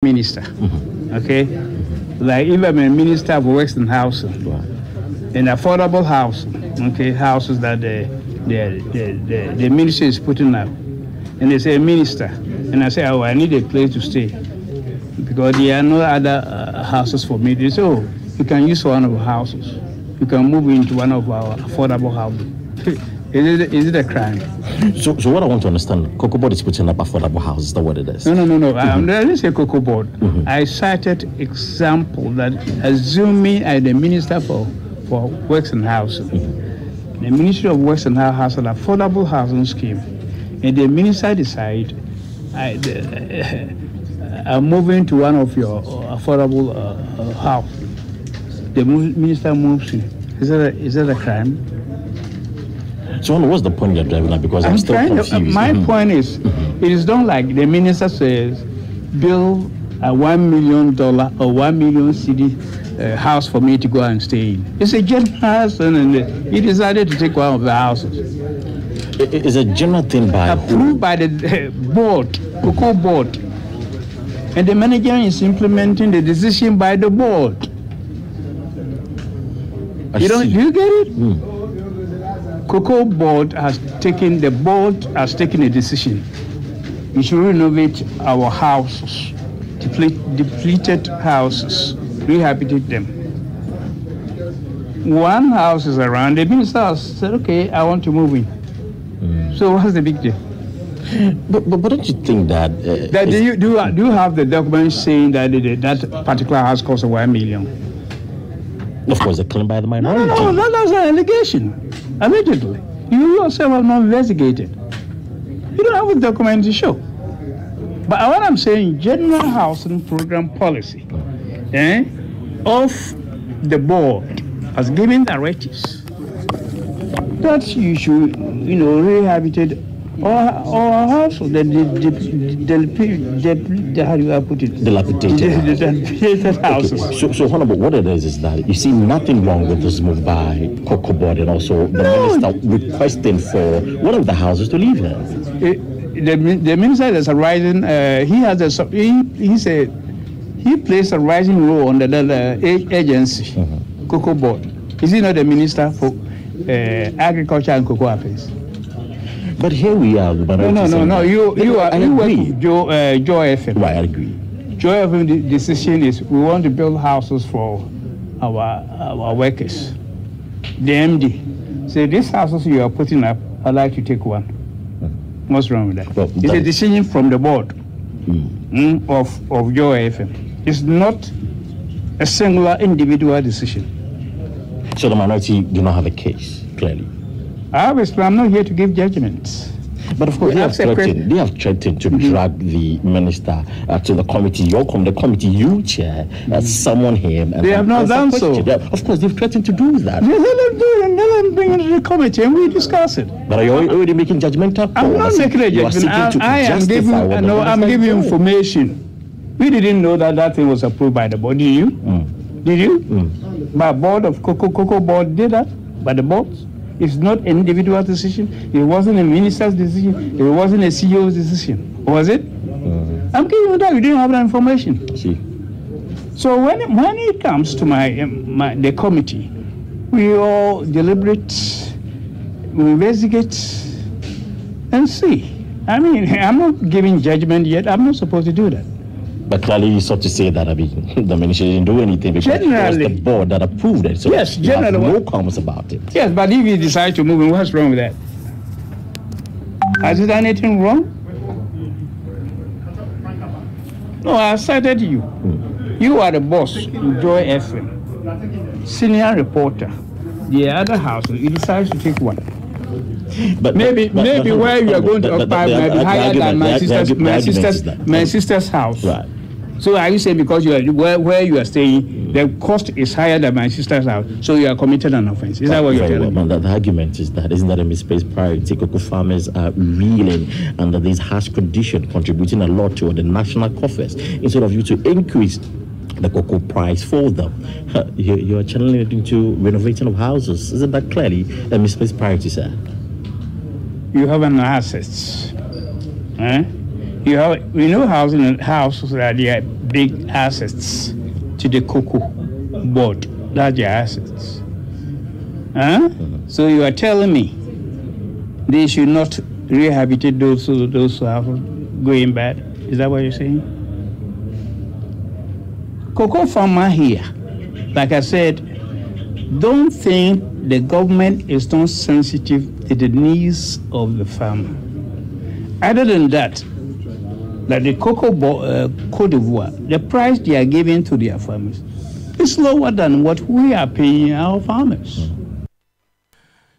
minister. Okay? Like if I'm a minister of works and housing, and affordable housing, okay, houses that the ministry is putting up, and they say, minister, and I say, oh, I need a place to stay because there are no other houses for me. They say, oh, you can use one of our houses. You can move into one of our affordable houses. Is it a crime? So what I want to understand, Cocoa Board is putting up affordable houses. Is that what it is? No. I didn't say Cocoa Board. I cited example that assuming I'm the minister for Works and Housing, the Ministry of Works and Housing has an affordable housing scheme, and the minister decide I'm moving to one of your affordable house. The minister moves in. Is that a crime? So what's the point you're driving at? Because I'm still confused. My point is, it is not like the minister says, build a $1 million or 1 million CD house for me to go and stay in. It's a general house, and he decided to take one of the houses. It's a general thing approved by the board, Cocoa Board, and the manager is implementing the decision by the board. Do you get it? Cocoa Board has taken a decision. We should renovate our houses, depleted houses, rehabilitate them. One house is around. The minister said, okay, I want to move in. So what's the big deal? But don't you think that... do you have the documents saying that that particular house costs $1 million? Of course, a claim by the minority. No, that's an allegation. Allegedly. You yourself have not investigated. You don't have a document to show. But what I'm saying, general housing program policy of the board has given directives that you should, rehabilitate or houses, how do I put it? Dilapidated houses. Okay. So Honorable, what it is that you see nothing wrong with this move by Cocoa Board and also the minister requesting for one of the houses to live in. The minister is arising. He plays a rising role under the agency, Cocoa Board. Is he not the minister for agriculture and cocoa affairs? But here we are. No. You work with Joy FM. Right, I agree. Joy FM, the decision is we want to build houses for our workers. The MD say these houses you are putting up, I'd like to take one. What's wrong with that? Well, it's a decision from the board of Joy FM. It's not a singular individual decision. So the minority do not have a case, clearly. I'm not here to give judgments. But of course, they have threatened to drag the minister to the committee, the committee you chair, summon him. And they have not done so. Of course, they've threatened to do that. Let them do it and let them bring it to the committee and we discuss it. But are you already making judgmental? I'm not making a judgment. I'm giving information. We didn't know that thing was approved by the board. Did you? Did you? By board of Cocoa Board did that? By the boards? It's not an individual decision. It wasn't a minister's decision. It wasn't a CEO's decision. Was it? I'm giving you that. You didn't have that information. See. So when it comes to the committee, we all deliberate, we investigate, and see. I mean, I'm not giving judgment yet. I'm not supposed to do that. But clearly you sought to say that, the minister didn't do anything because it was the board that approved it. So yes, you have no comments about it. Yes, but if you decide to move in, what's wrong with that? Has it done anything wrong? No, I cited you. You are the boss in Joy FM, senior reporter. The other house, you decide to take one. But maybe where you are going to occupy might be higher than my sister's house. Right. So are you saying because you are where you are staying, the cost is higher than my sister's house, so you are committed an offense? Is that what you're telling me? The argument is that isn't that a misplaced priority? Cocoa farmers are reeling under this harsh condition, contributing a lot to the national coffers instead of you to increase the cocoa price for them. You are channeling it into renovating of houses. Isn't that clearly a misplaced priority, sir? You have an assets. We know houses that they are big assets to the cocoa board. That's their assets. Huh? So you are telling me they should not rehabilitate those who have going bad? Is that what you're saying? Cocoa farmer here, like I said, don't think the government is not sensitive to the needs of the farmer. Other than that, like the cocoa Côte d'Ivoire, the price they are giving to their farmers is lower than what we are paying our farmers.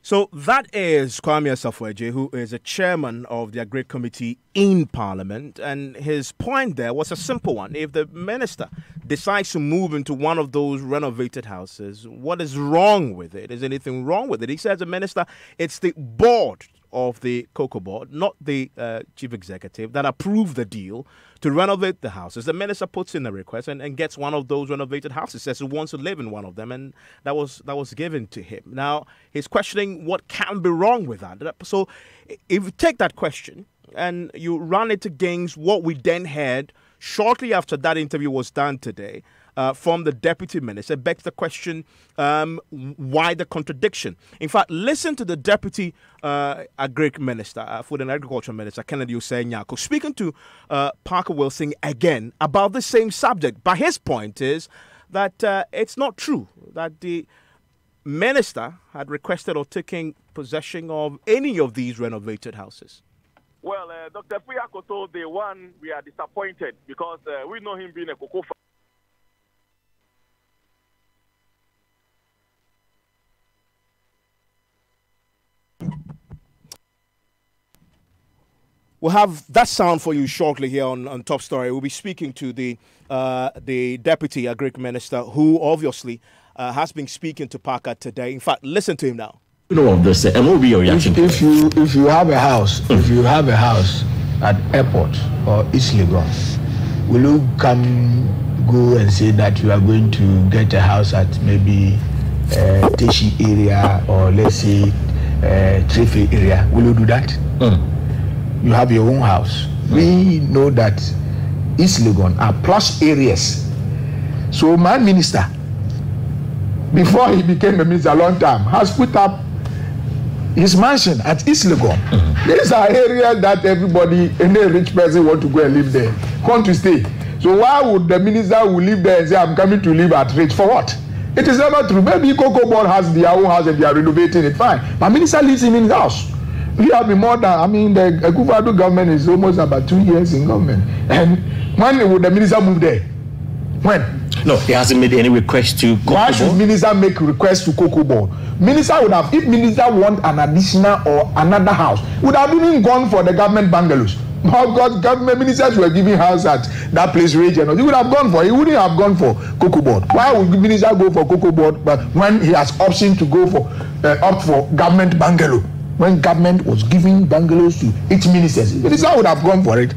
So that is Kwame Asafo-Adjei, who is a chairman of the Agri Committee in Parliament, and his point there was a simple one. If the minister decides to move into one of those renovated houses, what is wrong with it? Is anything wrong with it? He says the minister, it's the board of the Cocoa Board, not the chief executive, that approved the deal to renovate the houses. The minister puts in a request and gets one of those renovated houses, says he wants to live in one of them, and that was given to him. Now, he's questioning what can be wrong with that. So if you take that question and you run it against what we then had shortly after that interview was done today, from the deputy minister, it begs the question, why the contradiction? In fact, listen to the deputy agri minister, food and agriculture minister, Kennedy Osei-Nyarko, speaking to Parker Wilson again about the same subject. But his point is that it's not true that the minister had requested or taken possession of any of these renovated houses. Well, Dr. Friako told day one, we are disappointed because we know him being a cocoa farmer. We'll have that sound for you shortly here on Top Story. We'll be speaking to the Deputy Agri Minister, who obviously has been speaking to Parker today. In fact, listen to him now. You know of this, and what will be your reaction? If you have a house, at airport or East Lagos, will you go and say that you are going to get a house at maybe Teshi area or let's say Trefe area? Will you do that? You have your own house. We know that East Legon are plush areas. So my minister, before he became a minister a long time, has put up his mansion at East Legon. These are areas that everybody, any rich person want to go and live there, want to stay. So why would the minister who live there and say, I'm coming to live at rich? For what? It is never true. Maybe Cocoa Board has their own house and they are renovating it, fine. But minister lives in his house. We have been more than, the Akufo-Addo government is almost about 2 years in government. And when would the minister move there? When? No, he hasn't made any request to Cocoa Board. Why should minister make request to Cocoa Board? Minister would have, if minister want an additional or another house, would have even gone for the government bungalows. Because government ministers were giving house at that place region. He would have gone for, he wouldn't have gone for Cocoa Board. Why would the minister go for Cocoa Board, but when he has option to go for, opt for government bungalow? When government was giving bungalows to its ministers, minister would have gone for it.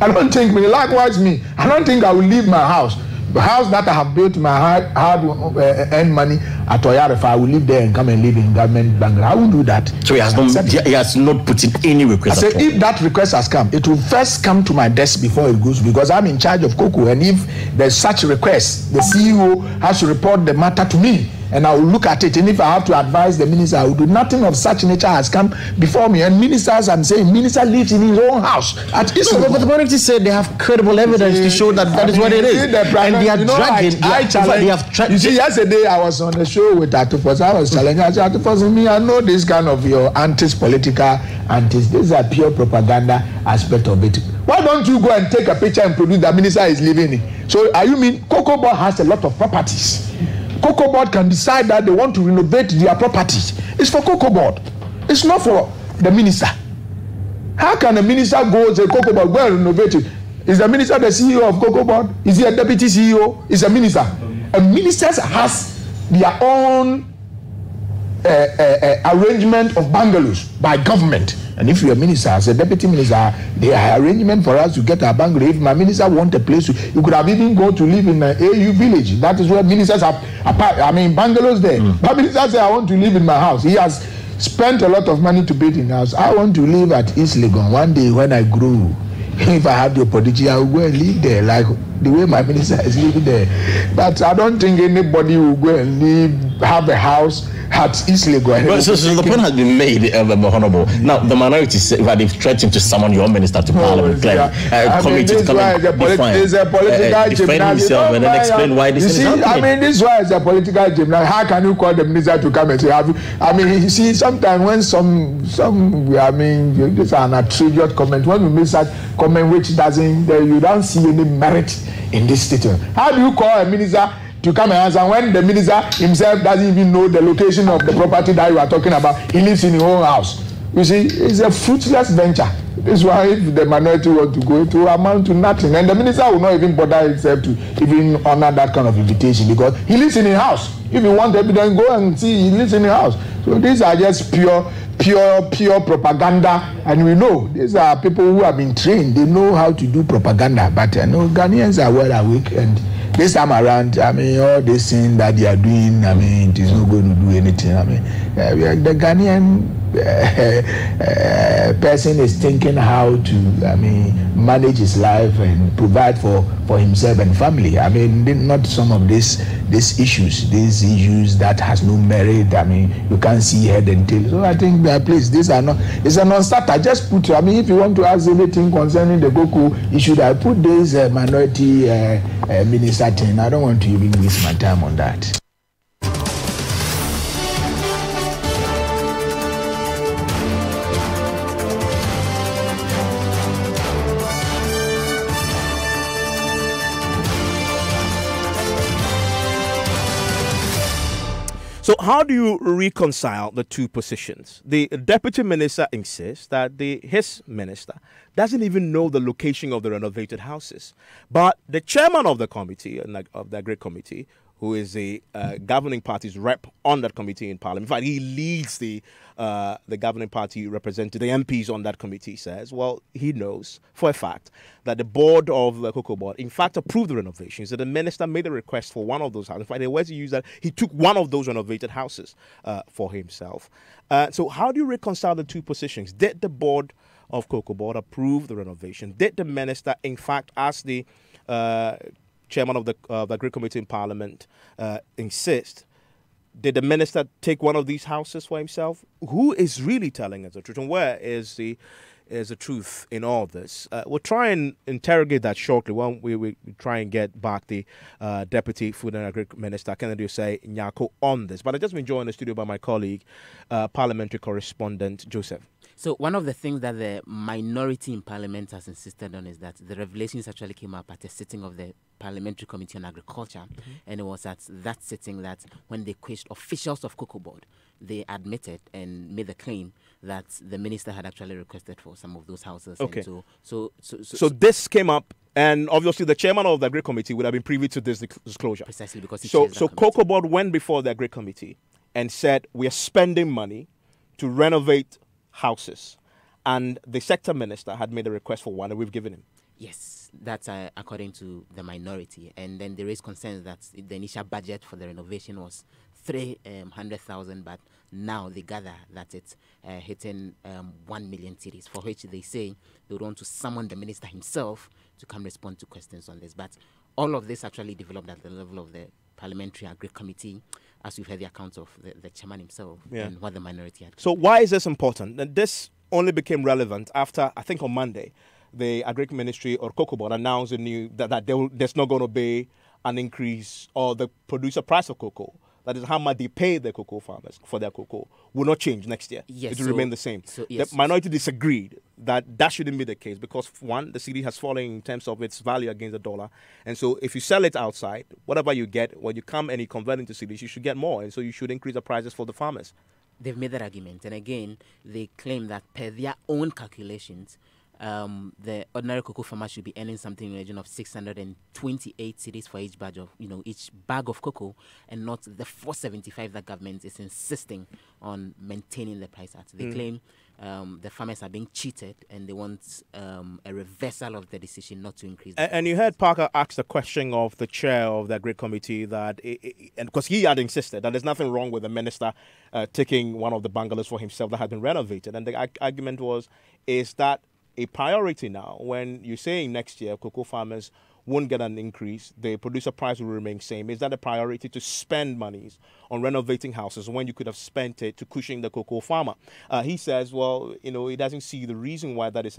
I don't think, likewise me, I don't think I will leave my house. The house that I have built my hard earned money at Toyara, if I will live there and come and live in government bungalow, I won't do that. So he has not put in any request. I said, if that request has come, it will first come to my desk before it goes, because I'm in charge of cocoa, and if there's such request, the CEO has to report the matter to me, and I will look at it. And if I have to advise the minister, I will do. Nothing of such nature has come before me. And ministers, I'm saying, minister lives in his own house at East. But the community said they have credible evidence to show that that is what it is. And they are dragging. You see, yesterday I was on the show with Atufos. I was challenging. I said, Atufos, me, I know this kind of your anti-political, antis. This is a pure propaganda aspect of it. Why don't you go and take a picture and produce the minister is living in? So, are you mean Cocoa Board has a lot of properties? Cocoa Board can decide that they want to renovate their properties. It's for Cocoa Board. It's not for the minister. How can a minister go and say, Cocoa Board, go and renovate it? Is the minister the CEO of Cocoa Board? Is he a deputy CEO? Is a minister? A minister has their own arrangement of bungalows by government. And if you're a minister, as a deputy minister, there are arrangement for us to get our bungalow. If my minister want a place, you could have even go to live in an AU village. That is where ministers have, bungalows there. My minister say, I want to live in my house. He has spent a lot of money to build in house. I want to live at East Legon. One day when I grow, If I have the opportunity, I will go and live there, like the way my minister is living there. But I don't think anybody will go and have a house at East Lagos. But so the point has been made, Honorable. Now, the minority said that they've threatened to summon your minister to Parliament, committee to come and define, defend himself and then explain why this is happening. I mean, this is why it's a political gymnasium. How can you call the minister to come and say, I mean, you see, sometimes when I mean, this is an attribute comment. When you make such comment which doesn't, you don't see any merit in this statement. How do you call a minister to come and answer when the minister himself doesn't even know the location of the property that you are talking about? He lives in his own house. You see, it's a fruitless venture. This is why if the minority want to go, it will amount to nothing. And the minister will not even bother himself to even honor that kind of invitation because he lives in his house. If you want evidence, go and see he lives in his house. So these are just pure propaganda. And we know these are people who have been trained. They know how to do propaganda. But Ghanaians are well awake. And this time around, I mean, all this thing that they are doing, I mean, it is not going to do anything. I mean, the Ghanaian person is thinking how to, I mean, manage his life and provide for himself and family. I mean, not some of these issues that has no merit. I mean, you can't see head and tail. So I think please, these are not, it's a non-starter. Just put, I mean, if you want to ask anything concerning the Goku issue, I put this minority minister thing. I don't want to even waste my time on that. So how do you reconcile the two positions? The deputy minister insists that his minister doesn't even know the location of the renovated houses. But the chairman of the committee, of the Agri Committee, who is the governing party's rep on that committee in Parliament, in fact, he leads the governing party represented, the MPs on that committee, says, well, he knows for a fact that the board of the Cocoa Board, in fact, approved the renovations, that the minister made a request for one of those houses. In fact, the words he used that he took one of those renovated houses for himself. So how do you reconcile the two positions? Did the board of Cocoa Board approve the renovation? Did the minister, in fact, ask the chairman of the Agri Committee in Parliament insist? Did the minister take one of these houses for himself? Who is really telling us the truth, and where is the truth in all this? We'll try and interrogate that shortly when we try and get back the Deputy Food and Agri Minister Kennedy Osei Nyarko on this. But I've just been joined in the studio by my colleague, parliamentary correspondent Joseph. So one of the things that the minority in Parliament has insisted on is that the revelations actually came up at a sitting of the Parliamentary Committee on Agriculture, and it was at that sitting that when they questioned officials of Cocoa Board, they admitted and made the claim that the minister had actually requested for some of those houses. Okay. And so this came up, and obviously the chairman of the Agri Committee would have been privy to this disclosure. Precisely because he So chairs that Cocoa Board went before the Agri Committee and said, we are spending money to renovate houses, and the sector minister had made a request for one, and we've given him. Yes, that's according to the minority. And then they raised concerns that the initial budget for the renovation was 300,000, but now they gather that it's hitting 1 million cedis, for which they say they would want to summon the minister himself to come respond to questions on this. But all of this actually developed at the level of the Parliamentary Agri Committee, as we've heard the account of the chairman himself and what the minority had. So why is this important? And this only became relevant after, I think on Monday, the Agri Ministry or Cocoa Board announced that there's not going to be an increase or the producer price of cocoa. That is how much they pay the cocoa farmers for their cocoa will not change next year. Yes, it will remain the same. The minority disagreed that shouldn't be the case because, one, the cedi has fallen in terms of its value against the dollar. And so if you sell it outside, whatever you get, when you come and you convert into cedis, you should get more. And so you should increase the prices for the farmers. They've made that argument. And again, they claim that per their own calculations, the ordinary cocoa farmer should be earning something in the region of 628 cedis for each bag of cocoa, and not the 475 that government is insisting on maintaining the price at. They claim the farmers are being cheated, and they want a reversal of the decision not to increase. And you heard Parker ask the question of the chair of the Agri Committee and because he had insisted that there's nothing wrong with the minister taking one of the bungalows for himself that had been renovated, and the argument is that a priority now when you're saying next year cocoa farmers won't get an increase, the producer price will remain same? Is that a priority to spend monies on renovating houses when you could have spent it to cushion the cocoa farmer? He says, well, he doesn't see the reason why that is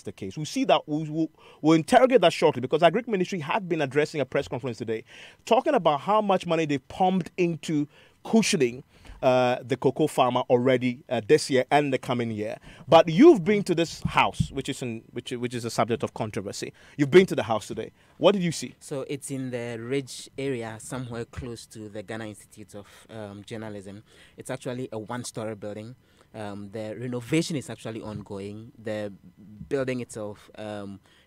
the case. We'll see that. We'll interrogate that shortly, because Agric Ministry had been addressing a press conference today talking about how much money they pumped into cushioning the cocoa farmer already this year and the coming year. But you've been to this house, which is a subject of controversy. You've been to the house today. What did you see? So it's in the Ridge area, somewhere close to the Ghana Institute of Journalism. It's actually a one-story building. The renovation is actually ongoing. The building itself,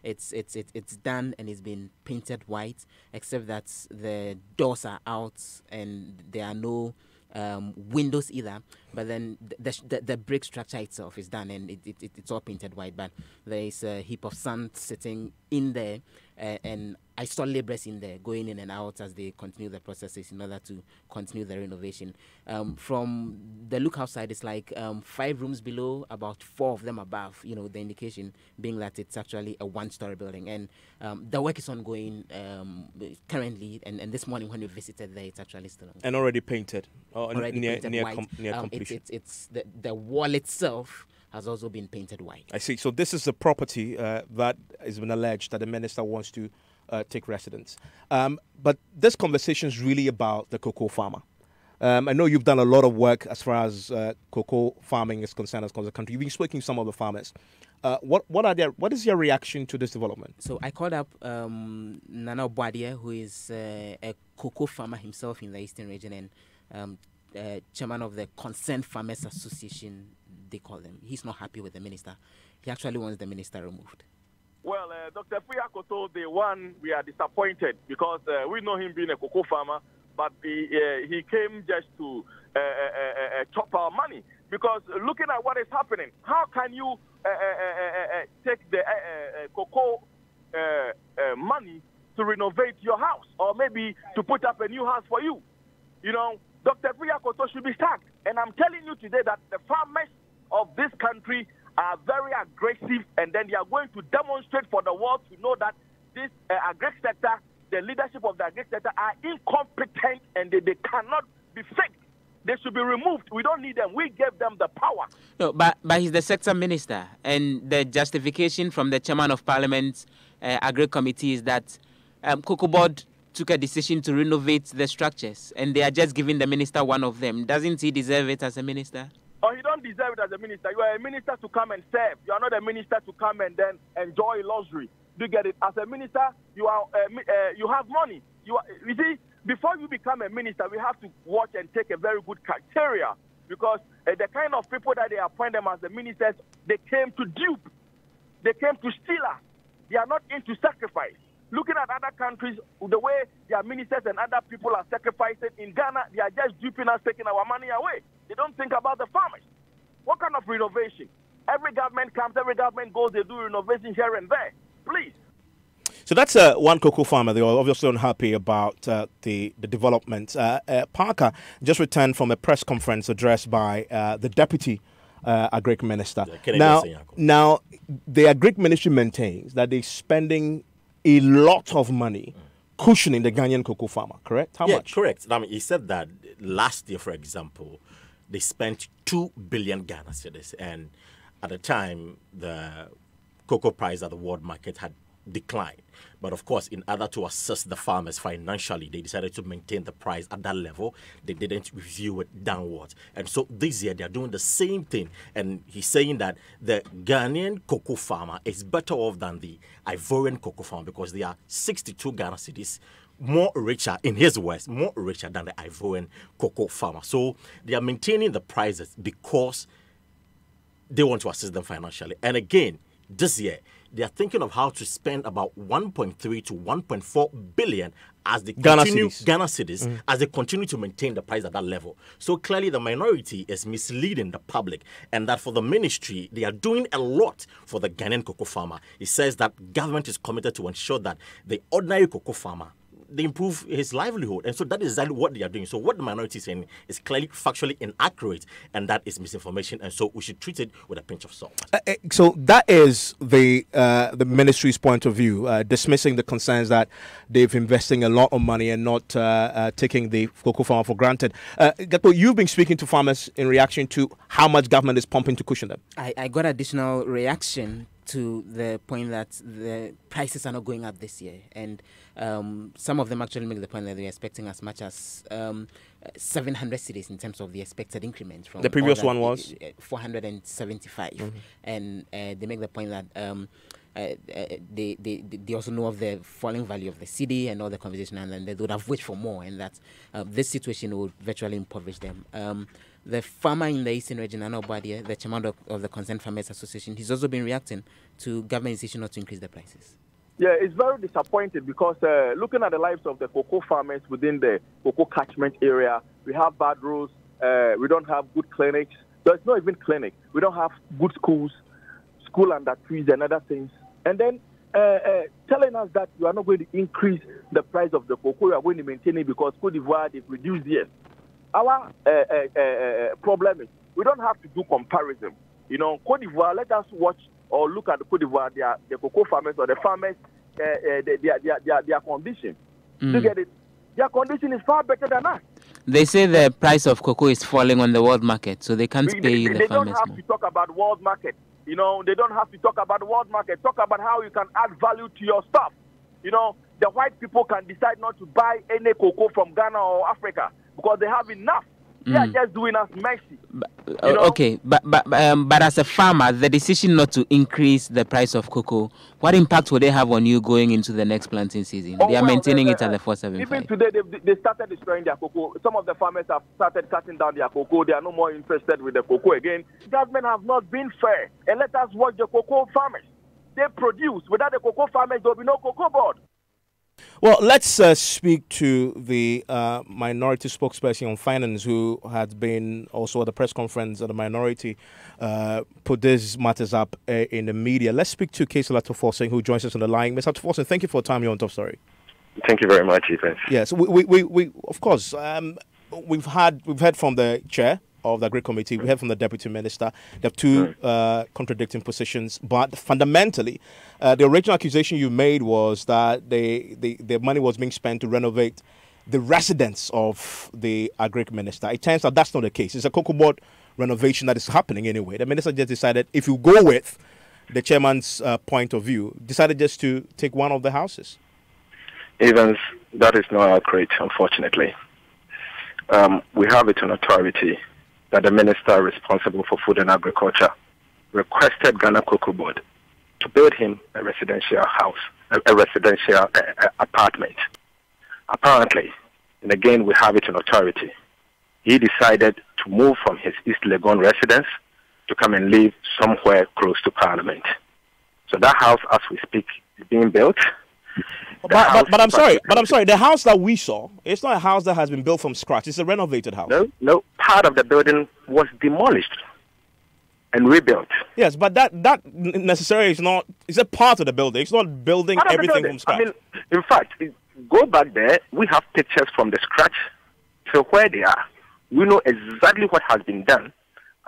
it's done and it's been painted white, except that the doors are out and there are no windows either. But then the brick structure itself is done and it's all painted white. But there is a heap of sand sitting in there, and I saw laborers in there going in and out as they continue the processes in order to continue the renovation. From the look outside, it's like 5 rooms below, about 4 of them above, the indication being that it's actually a one-story building. And the work is ongoing currently, and this morning when we visited there, it's actually still ongoing. And already painted? Already painted white. Near completion? It's the wall itself has also been painted white. I see. So this is the property that has been alleged that the minister wants to take residence. But this conversation is really about the cocoa farmer. I know you've done a lot of work as far as cocoa farming is concerned across the country. You've been speaking to some of the farmers. What is your reaction to this development? So I called up Nana Obuadie, who is a cocoa farmer himself in the Eastern region and chairman of the Concerned Farmers Association, they call them. He's not happy with the minister. He actually wants the minister removed. Well, Dr. Friakoto, the one we are disappointed because we know him being a cocoa farmer, but he came just to chop our money. Because looking at what is happening, how can you take the cocoa money to renovate your house or maybe to put up a new house for you? Dr. Friakoto should be sacked. And I'm telling you today that the farmers of this country are very aggressive, and then they are going to demonstrate for the world to know that this agri sector, the leadership of the agri sector are incompetent and they cannot be fixed. They should be removed. We don't need them. We gave them the power. No, but he's the sector minister, and the justification from the chairman of Parliament's Agri Committee is that Cocoa Board took a decision to renovate the structures, and they are just giving the minister one of them. Doesn't he deserve it as a minister? Oh, you don't deserve it as a minister. You are a minister to come and serve. You are not a minister to come and then enjoy luxury. Do you get it? As a minister, you have money. You see, before you become a minister, we have to watch and take a very good criteria, because the kind of people that they appoint them as the ministers, they came to dupe. They came to steal us. They are not into sacrifice. Looking at other countries, the way their ministers and other people are sacrificing, in Ghana, they are just duping us, taking our money away. They don't think about the farmers. What kind of renovation? Every government comes, every government goes, they do renovation here and there. Please. So that's one cocoa farmer. They are obviously unhappy about the development. Parker just returned from a press conference addressed by the Deputy Agric Minister. Now, the Agric Ministry maintains that they're spending a lot of money cushioning the Ghanaian cocoa farmer, correct? How much? Correct. I mean, he said that last year, for example, they spent 2 billion Ghana cedis, and at the time, the cocoa price at the world market had declined. But of course, in order to assist the farmers financially, they decided to maintain the price at that level. They didn't review it downwards. And so this year, they're doing the same thing. And he's saying that the Ghanaian cocoa farmer is better off than the Ivorian cocoa farmer because they are 62 Ghana cedis more richer, in his words, more richer than the Ivorian cocoa farmer. So they are maintaining the prices because they want to assist them financially. And again, this year, they are thinking of how to spend about 1.3 to 1.4 billion as they continue Ghana cedis as they continue to maintain the price at that level. So clearly the minority is misleading the public, and that for the ministry, they are doing a lot for the Ghanaian cocoa farmer. It says that government is committed to ensure that the ordinary cocoa farmer, they improve his livelihood. And so that is exactly what they are doing. So what the minority is saying is clearly factually inaccurate, and that is misinformation. And so we should treat it with a pinch of salt. So that is the ministry's point of view, dismissing the concerns that they've investing a lot of money and not taking the cocoa farmer for granted. Gato, you've been speaking to farmers in reaction to how much government is pumping to cushion them. I got additional reaction to the point that the prices are not going up this year, and some of them actually make the point that they're expecting as much as 700 cedis in terms of the expected increment. From the previous one was 475, and they make the point that they also know of the falling value of the cedi and all the conversation, and then they would have wished for more, and that this situation would virtually impoverish them. The farmer in the eastern region, Anna Obadia, the chairman of the Concerned Farmers Association, he's also been reacting to government decision not to increase the prices. Yeah, it's very disappointing because looking at the lives of the cocoa farmers within the cocoa catchment area, we have bad roads, we don't have good clinics. There's not even clinic. We don't have good schools, school under trees and other things. And then telling us that you are not going to increase the price of the cocoa, you are going to maintain it because Côte d'Ivoire, they've reduced years. Our problem is we don't have to do comparison. You know, Côte d'Ivoire, let us watch or look at the Côte d'Ivoire, the cocoa farmers or the farmers, their condition. You get it? Their condition is far better than us. They say the price of cocoa is falling on the world market, so they can't pay the farmers. They don't have to talk about world market. You know, they don't have to talk about the world market. Talk about how you can add value to your stuff. You know, the white people can decide not to buy any cocoa from Ghana or Africa because they have enough. They are just doing us mercy. Okay, but as a farmer, the decision not to increase the price of cocoa, what impact will they have on you going into the next planting season? They are maintaining it at the 475. Even today, they started destroying their cocoa. Some of the farmers have started cutting down their cocoa. They are no more interested with the cocoa again. Government has not been fair. And let us watch the cocoa farmers. They produce. Without the cocoa farmers, there will be no cocoa board. Well, let's speak to the minority spokesperson on finance, who had been also at the press conference of the minority, put these matters up in the media. Let's speak to Kaysela Tofosin, who joins us on the line. Mr. Tofosin, thank you for your time here on Top Story. Thank you very much, Evans. Yes, we of course, we've heard from the chair of the Agri Committee. We heard from the Deputy Minister. They have two contradicting positions, but fundamentally, the original accusation you made was that the money was being spent to renovate the residence of the Agri Minister. It turns out that's not the case. It's a cocoa board renovation that is happening anyway. The minister just decided, if you go with the chairman's point of view, decided just to take one of the houses. Evans, that is not accurate, unfortunately. We have it on authority that the minister responsible for food and agriculture requested Ghana Cocoa Board to build him a residential house, a residential apartment. Apparently, and again we have it on authority, he decided to move from his East Legon residence to come and live somewhere close to Parliament. So that house, as we speak, is being built. But I'm sorry. The house that we saw, it's not a house that has been built from scratch. It's a renovated house. No. Part of the building was demolished and rebuilt. Yes, but that necessarily is not. It's a part of the building. It's not building everything from scratch. I mean, in fact, go back there. We have pictures from the scratch to where they are. We know exactly what has been done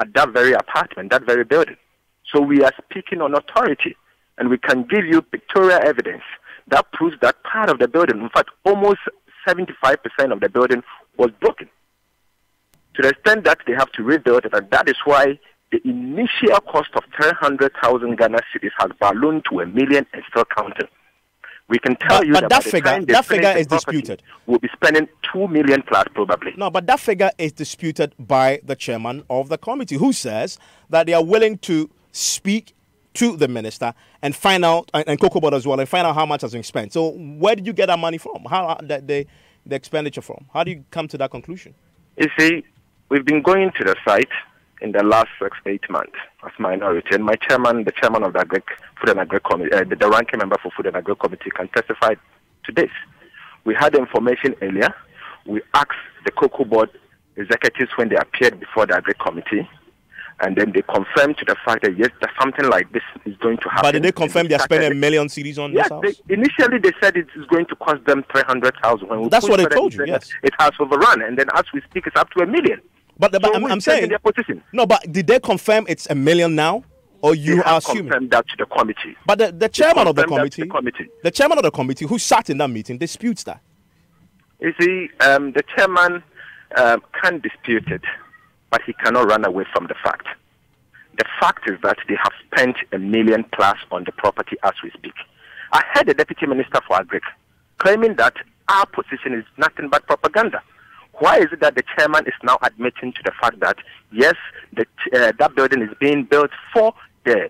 at that very apartment, that very building. So we are speaking on authority, and we can give you pictorial evidence that proves that part of the building, in fact, almost 75% of the building was broken. To the extent that they have to rebuild it, and that is why the initial cost of 300,000 Ghana cedis has ballooned to 1 million and still counting. We can tell you that figure is disputed. We'll be spending 2 million plus probably. No, but that figure is disputed by the chairman of the committee, who says that they are willing to speak to the minister and find out, and Cocoa Board as well, and find out how much has been spent. So where did you get that money from? How the expenditure from? How do you come to that conclusion? You see, we've been going to the site in the last 6-8 months as minority, and the chairman of the Food and Agri Committee, the ranking member for Food and Agri Committee, can testify to this. We had the information earlier. We asked the Cocoa Board executives when they appeared before the Agri Committee, and then they confirmed to the fact that yes, that something like this is going to happen. But did they confirm they're spending $1 million cedis on this house? Initially they said it is going to cost them 300,000. That's what they told you, yes. It has overrun, and then as we speak, it's up to $1 million. But I'm saying, no, but did they confirm it's $1 million now? Or you are assuming? Confirmed that to the committee. But the chairman of the committee, the chairman of the committee who sat in that meeting disputes that. You see, the chairman can't dispute it, but he cannot run away from the fact. The fact is that they have spent $1 million plus on the property as we speak. I heard the deputy minister for Agric claiming that our position is nothing but propaganda. Why is it that the chairman is now admitting to the fact that yes, that building is being built for the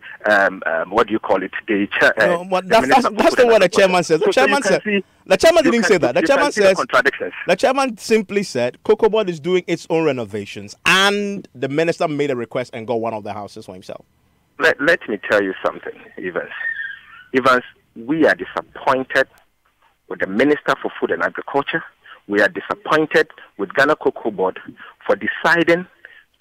what do you call it? That's not what the chairman says. The chairman said the chairman didn't say that. The chairman says the chairman simply said Cocoa Board is doing its own renovations, and the minister made a request and got one of the houses for himself. Let me tell you something, Evans. Evans, we are disappointed with the Minister for Food and Agriculture. We are disappointed with Ghana Cocoa Board for deciding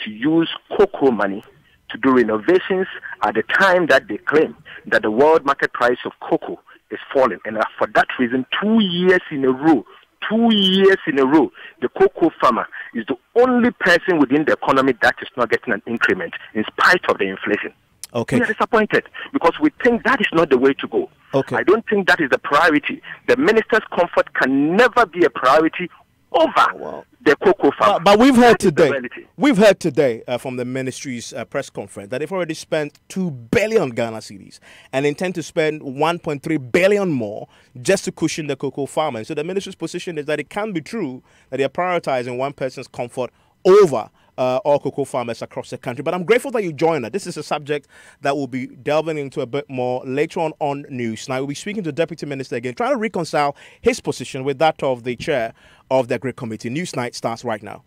to use cocoa money to do renovations at the time that they claim that the world market price of cocoa is falling. And for that reason, 2 years in a row, the cocoa farmer is the only person within the economy that is not getting an increment in spite of the inflation. Okay. We are disappointed because we think that is not the way to go. Okay. I don't think that is the priority. The minister's comfort can never be a priority over the cocoa farmer. But we've heard today from the ministry's press conference that they've already spent 2 billion Ghana cedis and intend to spend 1.3 billion more just to cushion the cocoa farmer. And so the ministry's position is that it can be true that they are prioritizing one person's comfort over all cocoa farmers across the country. But I'm grateful that you joined us. This is a subject that we'll be delving into a bit more later on News. Now, we'll be speaking to the Deputy Minister again, trying to reconcile his position with that of the chair of the Agric Committee. News Night starts right now.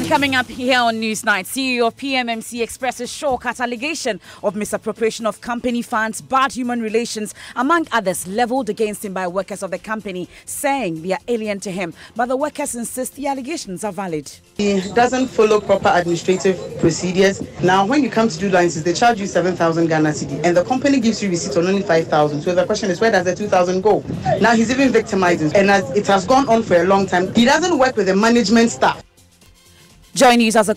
Coming up here on Newsnight, CEO of PMMC expresses shock at allegation of misappropriation of company funds, bad human relations, among others, leveled against him by workers of the company, saying they are alien to him. But the workers insist the allegations are valid. He doesn't follow proper administrative procedures. Now, when you come to do licenses, they charge you 7,000 Ghana cedi, and the company gives you receipts on only 5,000. So the question is, where does the 2,000 go? Now he's even victimizing, and as it has gone on for a long time, he doesn't work with the management staff. Join News as a